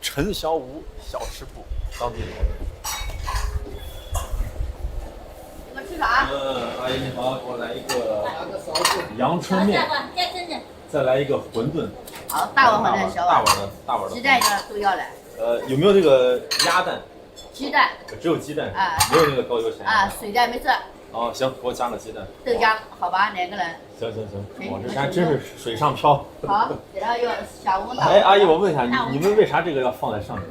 陈小武小吃部，当地人。你们吃啥？阿姨你好，给我来一个阳春面，再来一个馄饨。好，大碗馄饨，小碗。大碗的。鸡蛋都要来。有没有那个鸭蛋？鸡蛋。只有鸡蛋啊，没有那个高油咸。啊，水蛋没事。哦，行，给我加个鸡蛋。豆浆，好吧2个人。行，我这还真是水上漂。好，然后要小温打。哎，阿姨，我问一下，你们为啥这个要放在上面？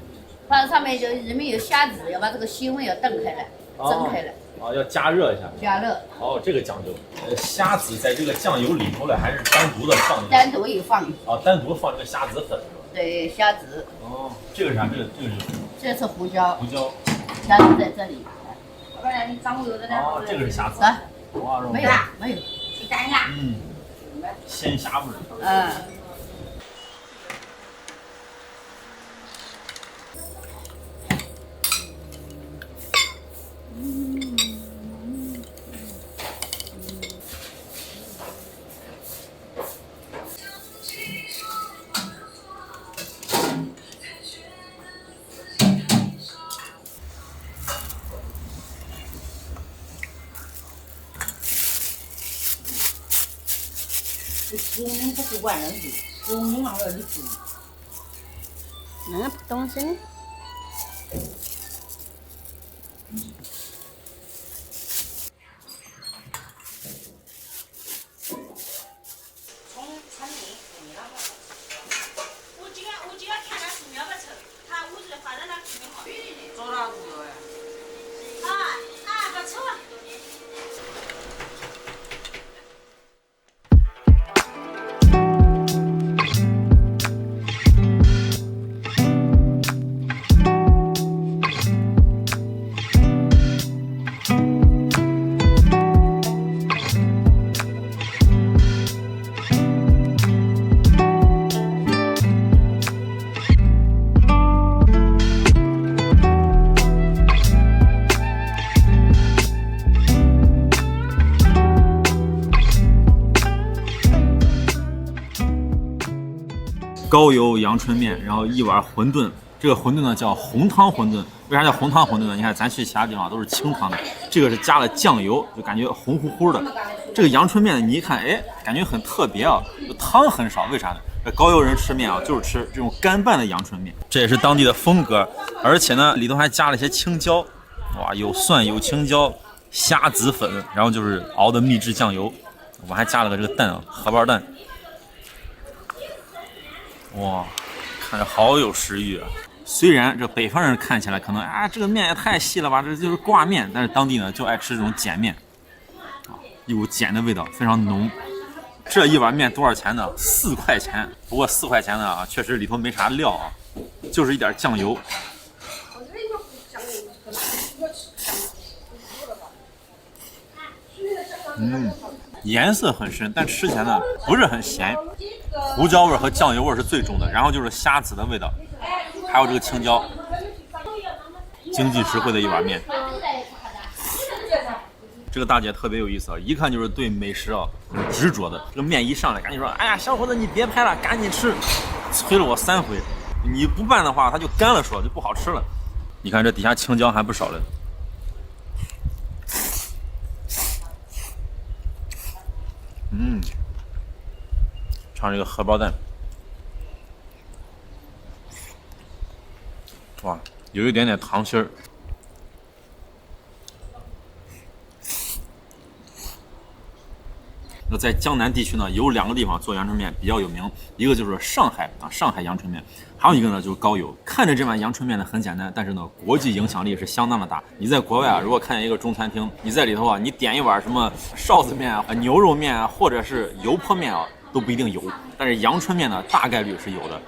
放在上面就里面有虾子，要把这个腥味要蹬开来，蒸开来。哦，要加热一下。加热。哦，这个讲究。虾子在这个酱油里头了，还是单独的放进去？单独有放。哦，单独放这个虾子粉是吧？对，虾子。哦，这个是啥？这个是？这是胡椒。胡椒。虾子在这里。老板娘，你张我有的呢。哦，这个是虾子。哇，没有啦，没有。鸡蛋呀。鲜虾味儿。15年不习惯人煮，15年了要你煮。不懂事呢。从村里你了。我今天看他树苗不成，他屋子发展的挺好。找哪树苗呀？不错。高油阳春面，然后一碗馄饨。这个馄饨呢叫红汤馄饨，为啥叫红汤馄饨呢？你看咱去其他地方都是清汤的，这个是加了酱油，就感觉红乎乎的。这个阳春面你一看，哎，感觉很特别啊，汤很少，为啥呢？这高邮人吃面啊，就是吃这种干拌的阳春面，这也是当地的风格。而且呢，里头还加了一些青椒，哇，有蒜有青椒，虾子粉，然后就是熬的秘制酱油，我还加了个这个蛋啊，荷包蛋。哇，看着好有食欲啊！虽然这北方人看起来可能这个面也太细了吧，这就是挂面，但是当地呢就爱吃这种碱面，一股碱的味道非常浓。这一碗面多少钱呢？4块钱。不过4块钱呢确实里头没啥料啊，就是一点酱油。颜色很深，但吃起来呢不是很咸。胡椒味和酱油味是最重的，然后就是虾子的味道，还有这个青椒，经济实惠的一碗面。这个大姐特别有意思啊，一看就是对美食啊很执着的。这个面一上来，赶紧说：“哎呀，小伙子，你别拍了，赶紧吃！”催了我3回，你不拌的话，它就干了说，就不好吃了。你看这底下青椒还不少了。尝这个荷包蛋，哇，有一点点糖心儿。那在江南地区呢，有2个地方做阳春面比较有名，一个就是上海啊，上海阳春面，还有一个呢就是高邮。看着这碗阳春面呢很简单，但是呢国际影响力是相当的大。你在国外啊，如果看见一个中餐厅，你在里头啊，你点一碗什么臊子面啊、牛肉面啊，或者是油泼面啊，都不一定有，但是阳春面呢大概率是有的。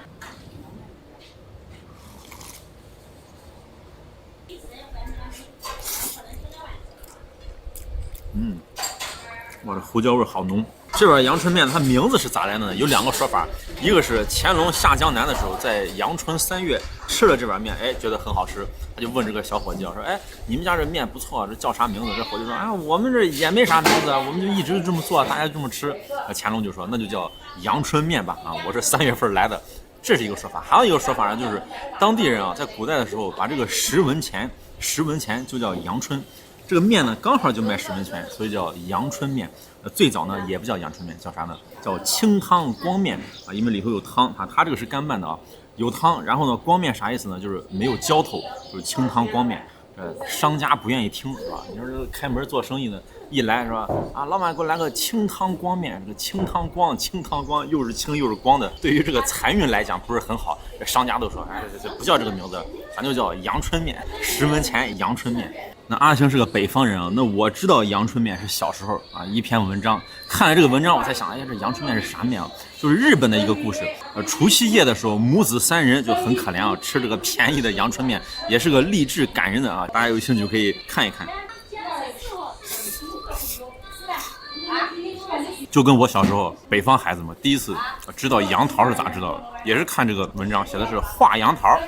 哇，这胡椒味好浓。这碗阳春面它名字是咋来的呢？有2个说法，一个是乾隆下江南的时候，在阳春3月吃了这碗面，哎，觉得很好吃，他就问这个小伙计说：“哎，你们家这面不错，这叫啥名字？”这伙计说：“啊，我们这也没啥名字，我们就一直这么做，大家这么吃。”乾隆就说：“那就叫阳春面吧，啊，我是3月份来的。”这是一个说法。还有一个说法呢，就是当地人啊，在古代的时候把这个10文钱就叫阳春。这个面呢，刚好就卖10文钱，所以叫阳春面。最早呢也不叫阳春面，叫啥呢？叫清汤光面啊，因为里头有汤啊。它这个是干拌的啊，有汤。然后呢，光面啥意思呢？就是没有浇头，就是清汤光面。商家不愿意听是吧？你说这个开门做生意的，一来是吧？啊，老板给我来个清汤光面，这个清汤光又是清又是光的，对于这个财运来讲不是很好。这商家都说，哎，这不叫这个名字，咱就叫阳春面，10文钱阳春面。那阿星是个北方人啊，那我知道阳春面是小时候啊一篇文章，看了这个文章我才想，哎呀，这阳春面是啥面啊？就是日本的一个故事。除夕夜的时候，母子3人就很可怜啊，吃这个便宜的阳春面，也是个励志感人的啊，大家有兴趣可以看一看。就跟我小时候北方孩子们第一次知道杨桃是咋知道的，也是看这个文章写的是画杨桃，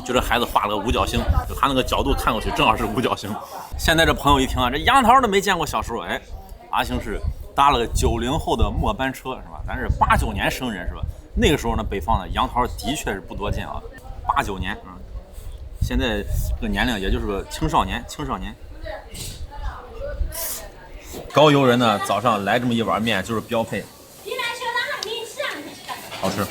就这孩子画了个五角星，就他那个角度看过去正好是五角星。现在这朋友一听啊，这杨桃都没见过小时候，哎，阿星是搭了个90后的末班车是吧？咱是89年生人是吧？那个时候呢，北方的杨桃的确是不多见啊，89年啊，现在这个年龄也就是个青少年。高邮人呢，早上来这么一碗面就是标配，好吃。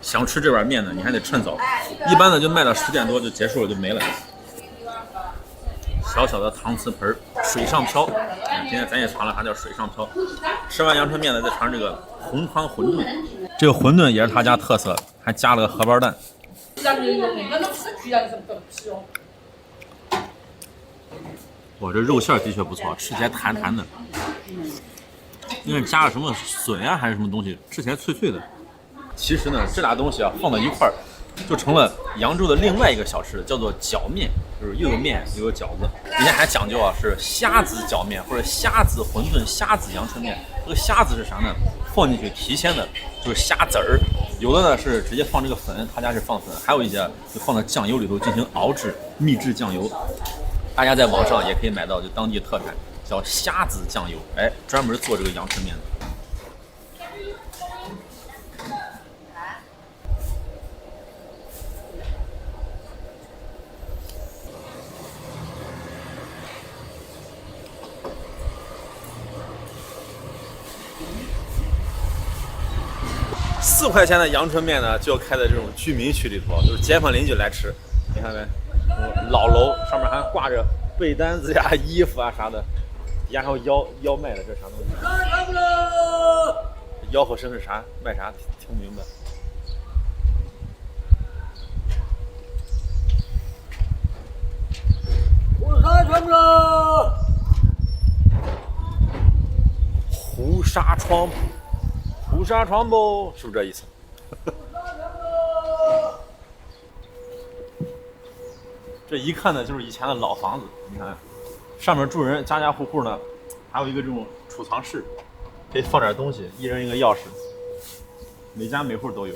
想吃这碗面呢，你还得趁早，一般的就卖到10点多就结束了，就没了。小小的搪瓷盆，水上漂，今天咱也尝了它叫水上漂。吃完阳春面呢，再尝这个红汤馄饨，这个馄饨也是他家特色，还加了个荷包蛋。哇，这肉馅的确不错，吃起来弹弹的。因为加了什么笋啊还是什么东西，吃起来脆脆的。其实呢，这俩东西啊放到一块儿，就成了扬州的另外一个小吃，叫做饺面，就是又有面又有饺子。人家还讲究啊，是虾子饺面或者虾子馄饨、虾子阳春面。这个虾子是啥呢？放进去提鲜的，就是虾籽儿。有的呢是直接放这个粉，他家是放粉，还有一些就放到酱油里头进行熬制，秘制酱油。大家在网上也可以买到，就当地特产叫虾子酱油，哎，专门做这个阳春面的。4块钱的阳春面呢，就要开在这种居民区里头，就是街坊邻居来吃。你看没？老楼上面还挂着被单子呀、衣服啊啥的，底下还有腰卖的，这是啥东西？吆喝声是啥？卖啥？听不明白。我开全部了。胡纱窗。胡纱窗不，是不是这意思？这一看呢，就是以前的老房子。你看，上面住人，家家户户呢，还有一个这种储藏室，可以放点东西，一人一个钥匙，每家每户都有。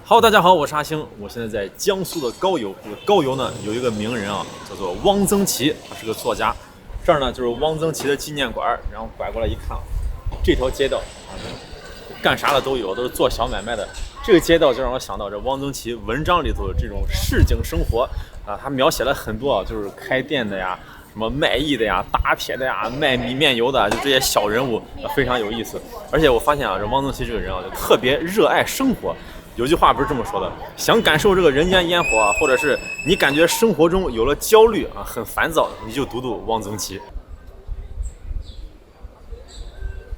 Hello， 大家好，我是阿星，我现在在江苏的高邮。这个高邮呢有一个名人啊，叫做汪曾祺，他是个作家。这儿呢就是汪曾祺的纪念馆，然后拐过来一看，这条街道干啥的都有，都是做小买卖的。这个街道就让我想到这汪曾祺文章里头的这种市井生活啊，他描写了很多啊，就是开店的呀，什么卖艺的呀、打铁的呀、卖米面油的，就这些小人物非常有意思。而且我发现啊，这汪曾祺这个人啊，就特别热爱生活。有句话不是这么说的，想感受这个人间烟火啊，或者是你感觉生活中有了焦虑啊，很烦躁，你就读读汪曾祺。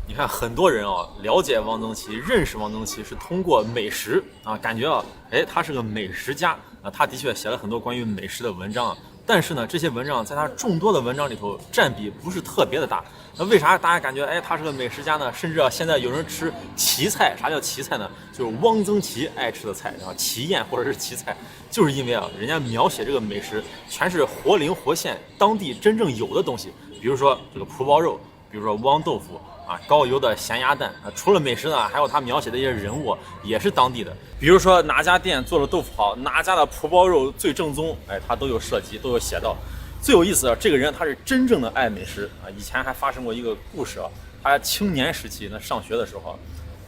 你看很多人啊，了解汪曾祺、认识汪曾祺是通过美食啊，感觉啊，哎，他是个美食家啊，他的确写了很多关于美食的文章啊。但是呢，这些文章在他众多的文章里头占比不是特别的大。那为啥大家感觉哎他是个美食家呢？甚至啊，现在有人吃奇菜，啥叫奇菜呢？就是汪曾祺爱吃的菜啊，奇宴或者是奇菜，就是因为啊，人家描写这个美食全是活灵活现，当地真正有的东西，比如说这个蒲包肉，比如说汪豆腐。啊，高邮的咸鸭蛋啊，除了美食呢，还有他描写的一些人物也是当地的，比如说哪家店做的豆腐好，哪家的蒲包肉最正宗，哎，他都有涉及，都有写到。最有意思的，这个人他是真正的爱美食啊。以前还发生过一个故事啊，他青年时期那上学的时候，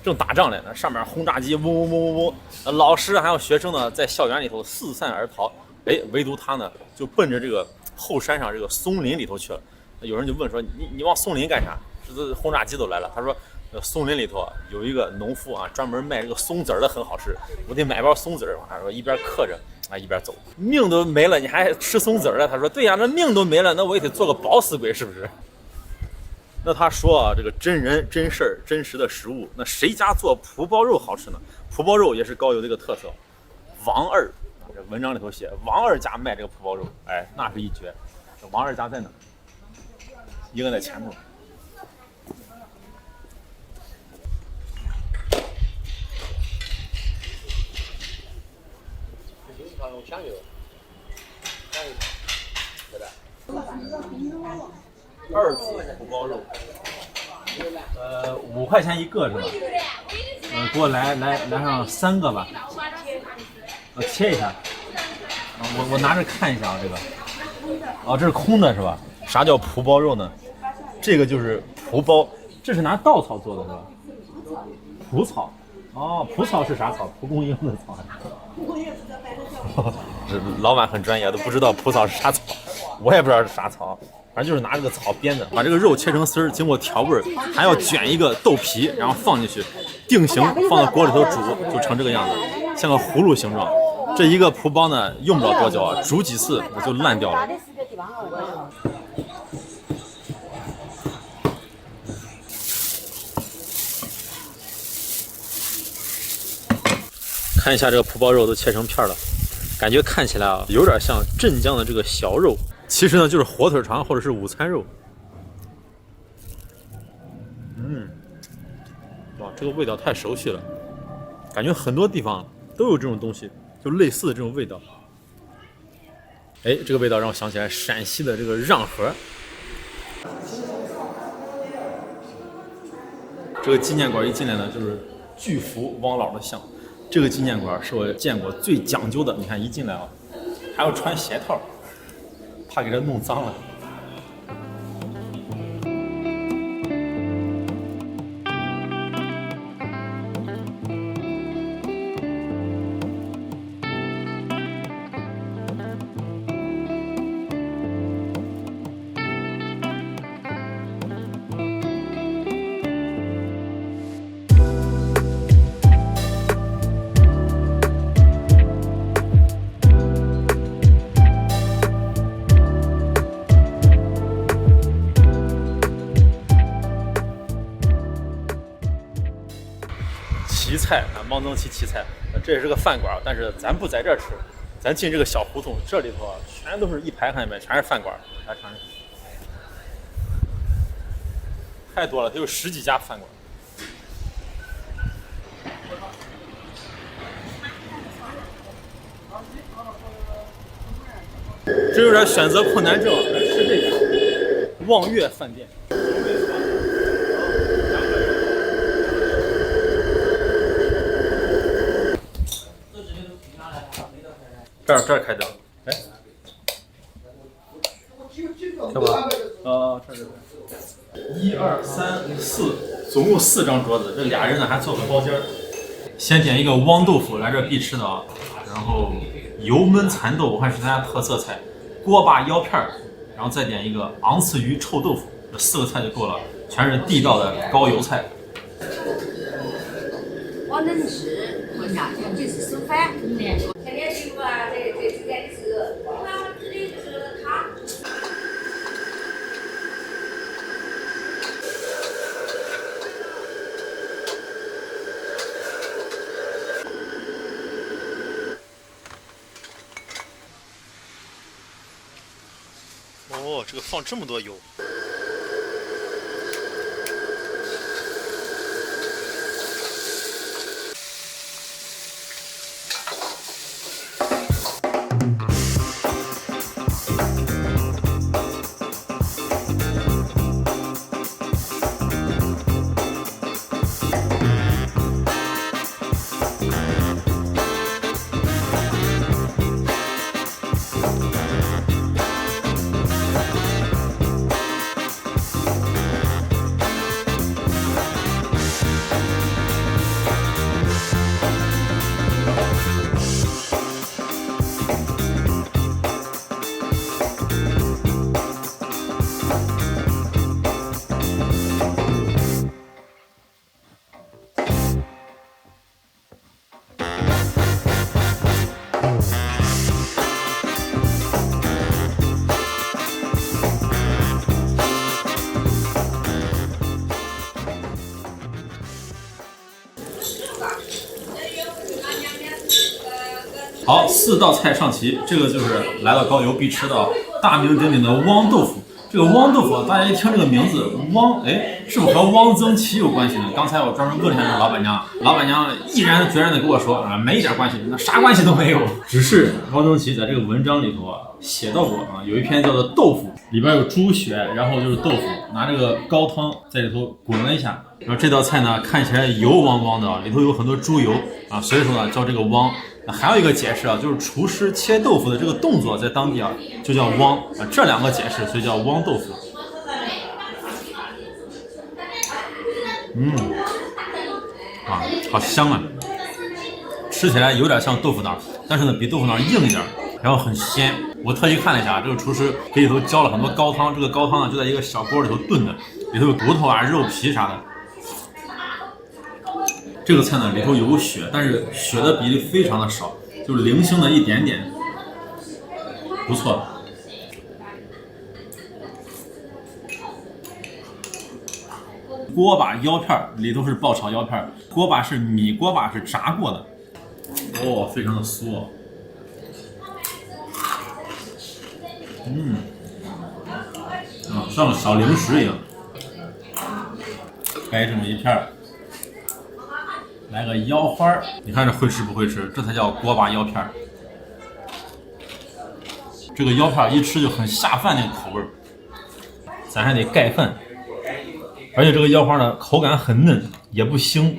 正打仗嘞，那上面轰炸机嗡嗡嗡嗡嗡，老师还有学生呢在校园里头四散而逃，哎，唯独他呢就奔着这个后山上这个松林里头去了。有人就问说你往松林干啥？这轰炸机都来了。他说，松林里头有一个农夫啊，专门卖这个松子儿的，很好吃，我得买包松子儿。他说一边嗑着啊一边走，命都没了，你还吃松子儿了？他说对呀，那命都没了，那我也得做个饱死鬼，是不是？那他说啊，这个真人真事儿真实的食物，那谁家做蒲包肉好吃呢？蒲包肉也是高邮的一个特色。王二啊，这文章里头写王二家卖这个蒲包肉，哎，那是一绝。这王二家在哪？一个在前面。香油2次蒲包肉，5块钱一个是吧？给我来上3个吧。我切一下。我拿着看一下啊，这个。哦，这是空的是吧？啥叫蒲包肉呢？这个就是蒲包，这是拿稻草做的是吧？蒲草。哦，蒲草是啥草？蒲公英的草。这老板很专业，都不知道蒲草是啥草，我也不知道是啥草，反正就是拿这个草编的，把这个肉切成丝儿，经过调味儿，还要卷一个豆皮，然后放进去，定型放到锅里头煮，就成这个样子，像个葫芦形状。这一个蒲包呢，用不了多久啊，煮几次就烂掉了。看一下这个蒲包肉都切成片了，感觉看起来啊有点像镇江的这个小肉，其实呢就是火腿肠或者是午餐肉。哇，这个味道太熟悉了，感觉很多地方都有这种东西，就类似的这种味道。哎，这个味道让我想起来陕西的这个让河。这个纪念馆一进来呢，就是巨幅汪老的像。这个纪念馆是我见过最讲究的，你看一进来啊，还要穿鞋套，怕给它弄脏了。奇菜啊，汪曾祺奇菜，这也是个饭馆，但是咱不在这儿吃，咱进这个小胡同，这里头啊，全都是一排看一排，全是饭馆，来尝尝，太多了，得有10几家饭馆。这有点选择困难症，来吃这个望月饭店。这儿开灯，哎，看吧，这1、2、3、4，总共4张桌子，这俩人呢还坐个包间儿。先点一个汪豆腐，来这必吃的啊，然后油焖蚕豆，我看是咱家特色菜，锅巴腰片儿，然后再点一个昂刺鱼臭豆腐，这4个菜就够了，全是地道的高油菜。我能吃。一下，就是手饭。天天媳妇啊，这之间的事，我指的就是他。哦，这个放这么多油。好，4道菜上齐，这个就是来到高邮必吃的大名鼎鼎的汪豆腐。这个汪豆腐，大家一听这个名字汪，哎，是不是和汪曾祺有关系呢？刚才我专门问了一下老板娘，老板娘毅然决然的跟我说啊，没一点关系，那啥关系都没有。只是汪曾祺在这个文章里头啊写到过啊，有一篇叫做豆腐，里边有猪血，然后就是豆腐，拿这个高汤在里头滚了一下。然后这道菜呢看起来油汪汪的，里头有很多猪油啊，所以说呢叫这个汪。还有一个解释啊，就是厨师切豆腐的这个动作在当地啊就叫汪啊，这2个解释，所以叫汪豆腐。啊，好香啊！吃起来有点像豆腐脑，但是呢比豆腐脑硬一点，然后很鲜。我特意看了一下，这个厨师给里头浇了很多高汤，这个高汤呢就在一个小锅里头炖的，里头有骨头啊、肉皮啥的。这个菜呢里头有血，但是血的比例非常的少，就是零星的一点点，不错。锅巴腰片里头是爆炒腰片，锅巴是米锅巴，是炸过的，哦，非常的酥哦。像小零食一样，掰这么一片儿。来个腰花，你看这会吃不会吃？这才叫锅巴腰片。这个腰片一吃就很下饭那个口味儿，咱还得盖饭。而且这个腰花呢，口感很嫩，也不腥。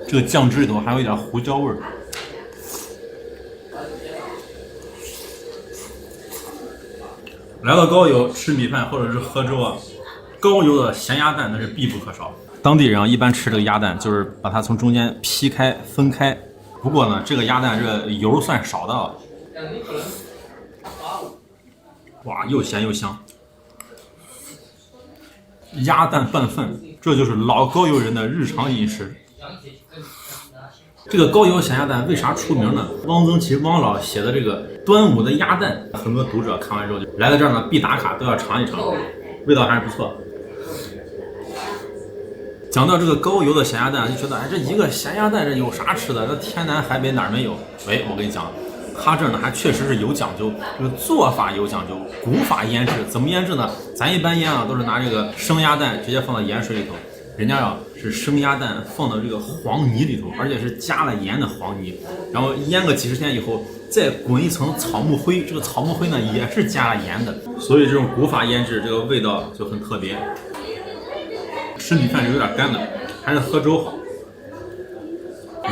这个酱汁里头还有一点胡椒味儿。来到高邮吃米饭或者是喝粥啊，高邮的咸鸭蛋那是必不可少。当地人一般吃这个鸭蛋就是把它从中间劈开分开。不过呢，这个鸭蛋这油算少的啊。哇，又咸又香。鸭蛋拌饭，这就是老高邮人的日常饮食。这个高邮咸鸭蛋为啥出名呢？汪曾祺汪老写的这个端午的鸭蛋，很多读者看完之后就来到这儿呢，必打卡，都要尝一尝，味道还是不错。讲到这个高邮的咸鸭蛋，就觉得哎，这一个咸鸭蛋这有啥吃的？这天南海北哪儿没有？哎，我跟你讲，他这儿呢还确实是有讲究，这个做法有讲究，古法腌制。怎么腌制呢？咱一般腌啊都是拿这个生鸭蛋直接放到盐水里头。人家啊是生鸭蛋放到这个黄泥里头，而且是加了盐的黄泥，然后腌个几10天以后，再滚一层草木灰，这个草木灰呢也是加了盐的，所以这种古法腌制这个味道就很特别。吃米饭是有点干的，还是喝粥好。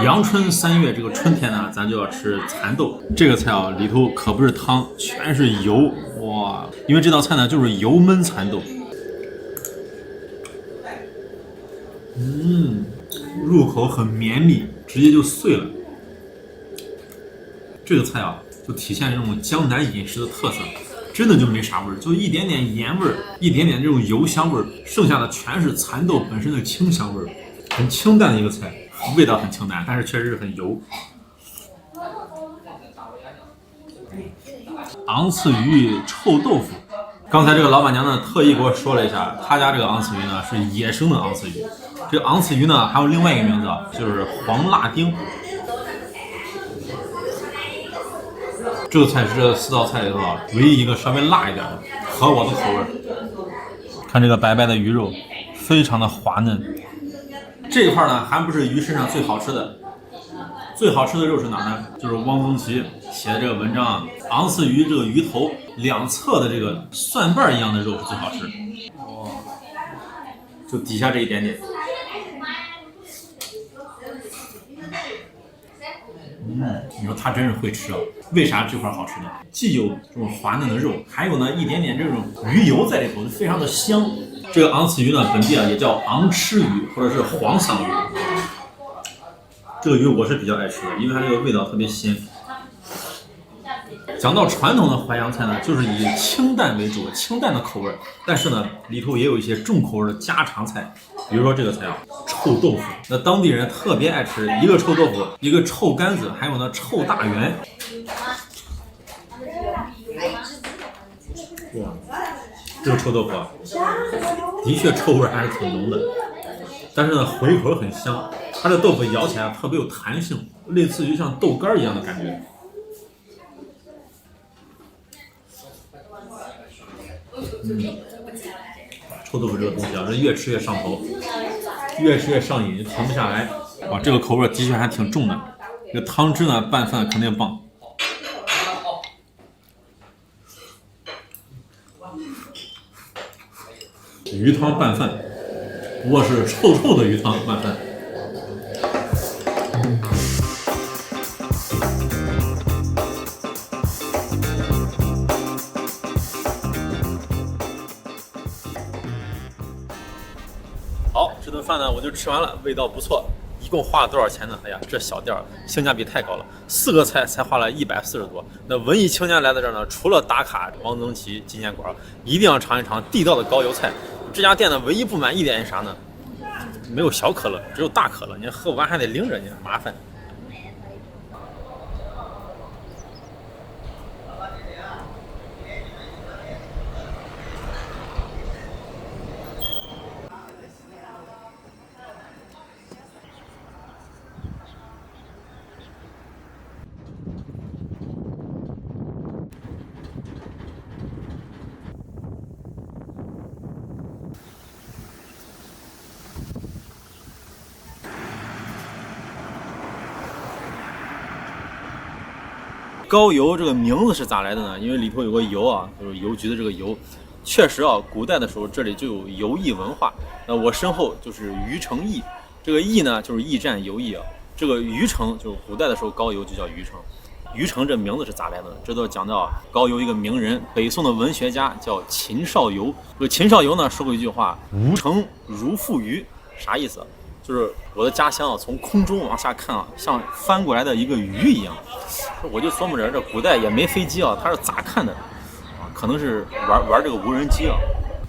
阳春3月这个春天呢，咱就要吃蚕豆。这个菜啊里头可不是汤，全是油哇！因为这道菜呢就是油焖蚕豆。入口很绵密，直接就碎了。这个菜啊，就体现这种江南饮食的特色。真的就没啥味儿，就一点点盐味儿，一点点这种油香味儿，剩下的全是蚕豆本身的清香味儿，很清淡的一个菜，味道很清淡，但是确实是很油。昂刺鱼臭豆腐，刚才这个老板娘呢特意给我说了一下，她家这个昂刺鱼呢是野生的昂刺鱼，这个昂刺鱼呢还有另外一个名字，就是黄辣丁。这个菜是这4道菜里头唯一一个稍微辣一点的，合我的口味。看这个白白的鱼肉，非常的滑嫩。这一块呢还不是鱼身上最好吃的，最好吃的肉是哪呢？就是汪曾祺写的这个文章啊，昂刺鱼这个鱼头两侧的这个蒜瓣一样的肉是最好吃。哦，就底下这一点点。你说他真是会吃啊！为啥这块好吃呢？既有这种滑嫩的肉，还有呢一点点这种鱼油在里头，就非常的香。这个昂刺鱼呢，本地啊也叫昂螭鱼或者是黄鳝鱼。这个鱼我是比较爱吃的，因为它这个味道特别鲜。讲到传统的淮扬菜呢，就是以清淡为主，清淡的口味，但是呢里头也有一些重口味的家常菜，比如说这个菜啊，臭豆腐。那当地人特别爱吃，一个臭豆腐，一个臭干子，还有呢臭大圆。哇，这个臭豆腐啊，的确臭味还是挺浓的，但是呢回口很香。它的豆腐咬起来特别有弹性，类似于像豆干一样的感觉。臭豆腐这个东西啊，这越吃越上头，越吃越上瘾，就停不下来。哇，这个口味的确还挺重的。这个汤汁呢，拌饭肯定棒。鱼汤拌饭，不过是臭臭的鱼汤拌饭。好，这顿饭呢我就吃完了，味道不错。一共花了多少钱呢？哎呀，这小店性价比太高了，4个菜才花了140多。那文艺青年来到这儿呢，除了打卡汪曾祺纪念馆，一定要尝一尝地道的高邮菜。这家店呢，唯一不满一点是啥呢？没有小可乐，只有大可乐，你喝不完还得拎着，你麻烦。高邮这个名字是咋来的呢？因为里头有个邮啊，就是邮局的这个邮。确实啊，古代的时候这里就有游艺文化。我身后就是虞城驿，这个驿呢就是驿站游艺啊。这个虞城就是古代的时候高邮就叫虞城。虞城这名字是咋来的呢？这都讲到高邮一个名人，北宋的文学家叫秦少游。这个秦少游呢说过一句话：“吾城如覆鱼”，啥意思？就是我的家乡啊，从空中往下看啊，像翻过来的一个鱼一样。我就琢磨着，这古代也没飞机啊，他是咋看的啊？可能是玩这个无人机啊。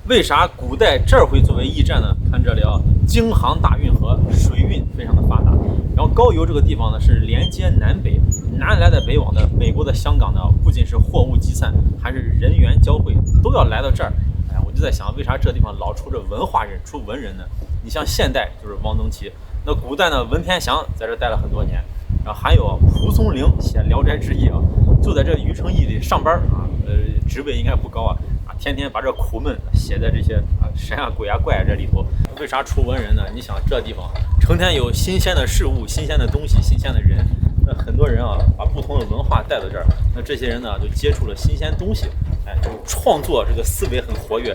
为啥古代这儿会作为驿站呢？看这里啊，京杭大运河，水运非常的发达。然后高邮这个地方呢，是连接南北，南来的北往的美国的香港呢，不仅是货物集散，还是人员交汇，都要来到这儿。哎，我就在想，为啥这地方老出这文化人，出文人呢？你像现代就是汪曾祺，那古代呢，文天祥在这待了很多年，然后还有蒲松龄写《聊斋志异》啊，就在这虞城驿里上班啊，职位应该不高啊，天天把这苦闷写在这些神啊鬼啊怪啊这里头。为啥出文人呢？你想这地方成天有新鲜的事物、新鲜的东西、新鲜的人，那很多人啊把不同的文化带到这儿，那这些人呢就接触了新鲜东西，哎，就创作这个思维很活跃，